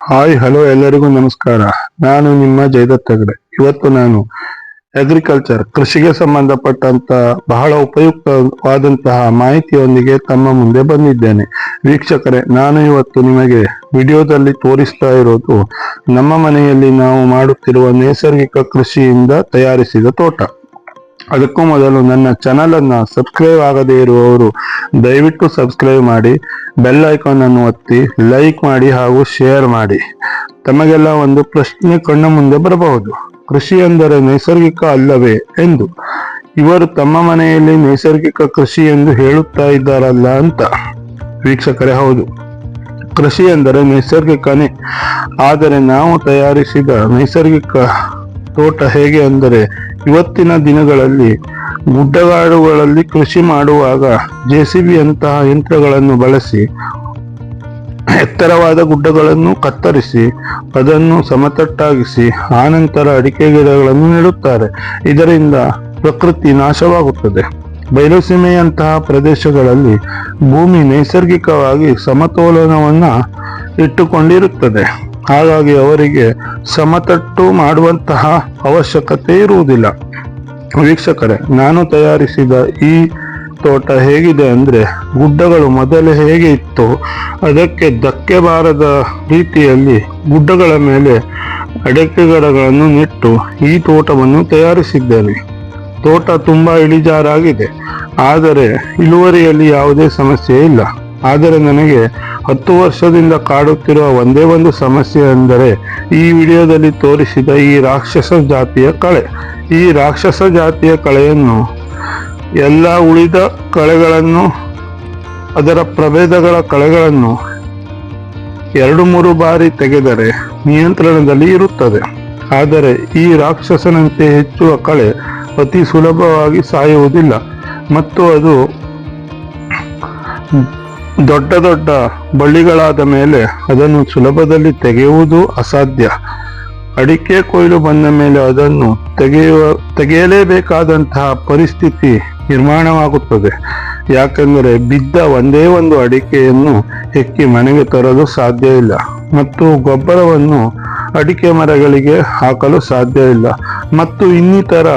Hi hello ಎಲ್ಲರಿಗೂ ನಮಸ್ಕಾರ. ನಾನು ನಿಮ್ಮ ಜಯದತ್ ಹೆಗಡೆ. ಇವತ್ತು ನಾನು ಅಗ್ರಿಕಲ್ಚರ್ ಕೃಷಿಗೆ ಸಂಬಂಧಪಟ್ಟಂತ ಬಹಳ ಉಪಯುಕ್ತವಾದಂತಹ ಮಾಹಿತಿಯೊಂದಿಗೆ ತಮ್ಮ ಮುಂದೆ ಬಂದಿದ್ದೇನೆ. ವೀಕ್ಷಕರೇ, ನಾನು ಇವತ್ತು ನಿಮಗೆ ವಿಡಿಯೋದಲ್ಲಿ ತೋರಿಸ್ತಾ ಇರೋದು ನಮ್ಮ ಮನೆಯಲ್ಲಿ ನಾವು ಮಾಡುತ್ತಿರುವ ನೈಸರ್ಗಿಕ ಕೃಷಿಯಿಂದ ತಯಾರಿಸಿದ ತೋಟ. ಅದಕ್ಕೂ ಮೊದಲು ನನ್ನ ಚಾನಲ್ ಅನ್ನ ಸಬ್ಸ್ಕ್ರೈಬ್ ಆಗದೇ ಇರುವವರು ದಯವಿಟ್ಟು ಸಬ್ಸ್ಕ್ರೈಬ್ ಮಾಡಿ, ಬೆಲ್ ಐಕಾನ್ ಅನ್ನು ಒತ್ತಿ, ಲೈಕ್ ಮಾಡಿ ಹಾಗೂ ಶೇರ್ ಮಾಡಿ. ತಮಗೆಲ್ಲ ಒಂದು ಪ್ರಶ್ನೆ ಕಣ್ಣ ಮುಂದೆ ಬರಬಹುದು, ಕೃಷಿ ಅಂದರೆ ನೈಸರ್ಗಿಕ ಅಲ್ಲವೇ ಎಂದು. ಇವರು ತಮ್ಮ ಮನೆಯಲ್ಲಿ ನೈಸರ್ಗಿಕ ಕೃಷಿ ಎಂದು ಹೇಳುತ್ತಾ ಇದ್ದಾರಲ್ಲ ಅಂತ. ವೀಕ್ಷಕರೇ, ಹೌದು, ಕೃಷಿ ಎಂದರೆ ನೈಸರ್ಗಿಕನೇ. ಆದರೆ ನಾವು ತಯಾರಿಸಿದ ನೈಸರ್ಗಿಕ ತೋಟ ಹೇಗೆ ಅಂದರೆ, ಇವತ್ತಿನ ದಿನಗಳಲ್ಲಿ ಗುಡ್ಡಗಾಡುಗಳಲ್ಲಿ ಕೃಷಿ ಮಾಡುವಾಗ JCB ಅಂತಹ ಯಂತ್ರಗಳನ್ನು ಬಳಸಿ ಎತ್ತರವಾದ ಗುಡ್ಡಗಳನ್ನು ಕತ್ತರಿಸಿ ಅದನ್ನು ಸಮತಟ್ಟಾಗಿಸಿ ಆನಂತರ ಅಡಿಕೆ ಗಿಡಗಳನ್ನು ನೆಡುತ್ತಾರೆ. ಇದರಿಂದ ಪ್ರಕೃತಿ ನಾಶವಾಗುತ್ತದೆ. ಬಯಲುಸೀಮೆಯಂತಹ ಪ್ರದೇಶಗಳಲ್ಲಿ ಭೂಮಿ ನೈಸರ್ಗಿಕವಾಗಿ ಸಮತೋಲನವನ್ನ ಇಟ್ಟುಕೊಂಡಿರುತ್ತದೆ. ಹಾಗಾಗಿ ಅವರಿಗೆ ಸಮತಟ್ಟು ಮಾಡುವಂತಹ ಅವಶ್ಯಕತೆ ಇರುವುದಿಲ್ಲ. ವೀಕ್ಷಕರೇ, ನಾನು ತಯಾರಿಸಿದ ಈ ತೋಟ ಹೇಗಿದೆ ಅಂದ್ರೆ, ಗುಡ್ಡಗಳು ಮೊದಲೇ ಹೇಗೆ ಇತ್ತು ಅದಕ್ಕೆ ಧಕ್ಕೆ ಬಾರದ ರೀತಿಯಲ್ಲಿ ಗುಡ್ಡಗಳ ಮೇಲೆ ಅಡಿಕೆ ಗಿಡಗಳನ್ನು ನೆಟ್ಟು ಈ ತೋಟವನ್ನು ತಯಾರಿಸಿದ್ದೇನೆ. ತೋಟ ತುಂಬಾ ಇಳಿಜಾರಾಗಿದೆ, ಆದರೆ ಇಳುವರಿಯಲ್ಲಿ ಯಾವುದೇ ಸಮಸ್ಯೆ ಇಲ್ಲ. ಆದರೆ ನನಗೆ 10 ವರ್ಷದಿಂದ ಕಾಡುತ್ತಿರುವ ಒಂದೇ ಒಂದು ಸಮಸ್ಯೆ ಎಂದರೆ ಈ ವಿಡಿಯೋದಲ್ಲಿ ತೋರಿಸಿದ ಈ ರಾಕ್ಷಸ ಜಾತಿಯ ಕಳೆ. ಈ ರಾಕ್ಷಸ ಜಾತಿಯ ಕಳೆಯನ್ನು ಎಲ್ಲ ಉಳಿದ ಕಳೆಗಳನ್ನು, ಅದರ ಪ್ರಭೇದಗಳ ಕಳೆಗಳನ್ನು 2-3 ಬಾರಿ ತೆಗೆದರೆ ನಿಯಂತ್ರಣದಲ್ಲಿ ಇರುತ್ತದೆ. ಆದರೆ ಈ ರಾಕ್ಷಸನಂತೆ ಹೆಚ್ಚುವ ಕಳೆ ಅತಿ ಸುಲಭವಾಗಿ ಸಾಯುವುದಿಲ್ಲ ಮತ್ತು ಅದು ದೊಡ್ಡ ದೊಡ್ಡ ಬಳ್ಳಿಗಳಾದ ಮೇಲೆ ಅದನ್ನು ಸುಲಭದಲ್ಲಿ ತೆಗೆಯುವುದು ಅಸಾಧ್ಯ. ಅಡಿಕೆ ಕೊಯ್ಲು ಬಂದ ಮೇಲೆ ಅದನ್ನು ತೆಗೆಯಲೇಬೇಕಾದಂತಹ ಪರಿಸ್ಥಿತಿ ನಿರ್ಮಾಣವಾಗುತ್ತದೆ. ಯಾಕೆಂದರೆ ಬಿದ್ದ ಒಂದೇ ಒಂದು ಅಡಿಕೆಯನ್ನು ಹೆಕ್ಕಿ ಮನೆಗೆ ತರಲು ಸಾಧ್ಯ ಇಲ್ಲ ಮತ್ತು ಗೊಬ್ಬರವನ್ನು ಅಡಿಕೆ ಮರಗಳಿಗೆ ಹಾಕಲು ಸಾಧ್ಯ ಇಲ್ಲ ಮತ್ತು ಇನ್ನಿತರ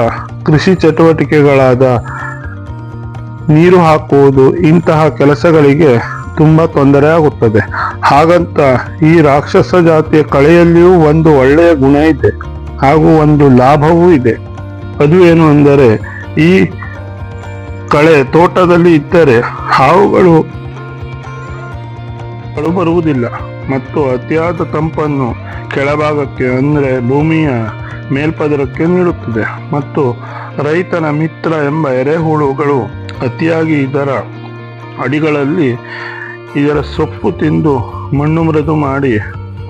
ಕೃಷಿ ಚಟುವಟಿಕೆಗಳಾದ ನೀರು ಹಾಕುವುದು, ಇಂತಹ ಕೆಲಸಗಳಿಗೆ ತುಂಬಾ ತೊಂದರೆ ಆಗುತ್ತದೆ. ಹಾಗಂತ ಈ ರಾಕ್ಷಸ ಜಾತಿಯ ಕಳೆಯಲ್ಲಿಯೂ ಒಂದು ಒಳ್ಳೆಯ ಗುಣ ಇದೆ ಹಾಗೂ ಒಂದು ಲಾಭವೂ ಇದೆ. ಅದು ಏನು ಅಂದರೆ, ಈ ಕಳೆ ತೋಟದಲ್ಲಿ ಇದ್ದರೆ ಹಾವುಗಳು ಬರುವುದಿಲ್ಲ ಮತ್ತು ಅತಿಯಾದ ತಂಪನ್ನು ಕೆಳಭಾಗಕ್ಕೆ ಅಂದರೆ ಭೂಮಿಯ ಮೇಲ್ಪದರಕ್ಕೆ ನೀಡುತ್ತದೆ ಮತ್ತು ರೈತನ ಮಿತ್ರ ಎಂಬ ಎರೆಹುಳುಗಳು ಅತಿಯಾಗಿ ಇದರ ಅಡಿಗಳಲ್ಲಿ ಇದರ ಸೊಪ್ಪು ತಿಂದು ಮಣ್ಣು ಮೃದು ಮಾಡಿ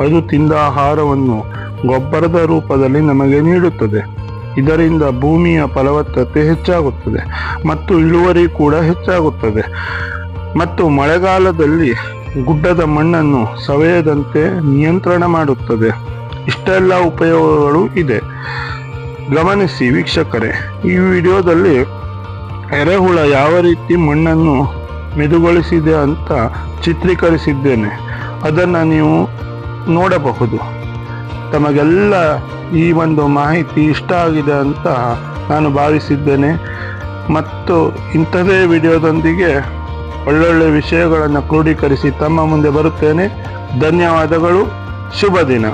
ಅದು ತಿಂದ ಆಹಾರವನ್ನು ಗೊಬ್ಬರದ ರೂಪದಲ್ಲಿ ನಮಗೆ ನೀಡುತ್ತದೆ. ಇದರಿಂದ ಭೂಮಿಯ ಫಲವತ್ತತೆ ಹೆಚ್ಚಾಗುತ್ತದೆ ಮತ್ತು ಇಳುವರಿ ಕೂಡ ಹೆಚ್ಚಾಗುತ್ತದೆ ಮತ್ತು ಮಳೆಗಾಲದಲ್ಲಿ ಗುಡ್ಡದ ಮಣ್ಣನ್ನು ಸವೆಯದಂತೆ ನಿಯಂತ್ರಣ ಮಾಡುತ್ತದೆ. ಇಷ್ಟೆಲ್ಲ ಉಪಯೋಗಗಳು ಇದೆ. ಗಮನಿಸಿ ವೀಕ್ಷಕರೇ, ಈ ವಿಡಿಯೋದಲ್ಲಿ ಎರೆಹುಳ ಯಾವ ರೀತಿ ಮಣ್ಣನ್ನು ಮೆದುಗೊಳಿಸಿದೆ ಅಂತ ಚಿತ್ರೀಕರಿಸಿದ್ದೇನೆ. ಅದನ್ನು ನೀವು ನೋಡಬಹುದು. ತಮಗೆಲ್ಲ ಈ ಒಂದು ಮಾಹಿತಿ ಇಷ್ಟ ಆಗಿದೆ ಅಂತ ನಾನು ಭಾವಿಸಿದ್ದೇನೆ ಮತ್ತು ಇಂಥದೇ ವಿಡಿಯೋದೊಂದಿಗೆ ಒಳ್ಳೊಳ್ಳೆ ವಿಷಯಗಳನ್ನು ಕ್ರೋಢೀಕರಿಸಿ ತಮ್ಮ ಮುಂದೆ ಬರುತ್ತೇನೆ. ಧನ್ಯವಾದಗಳು. ಶುಭ ದಿನ.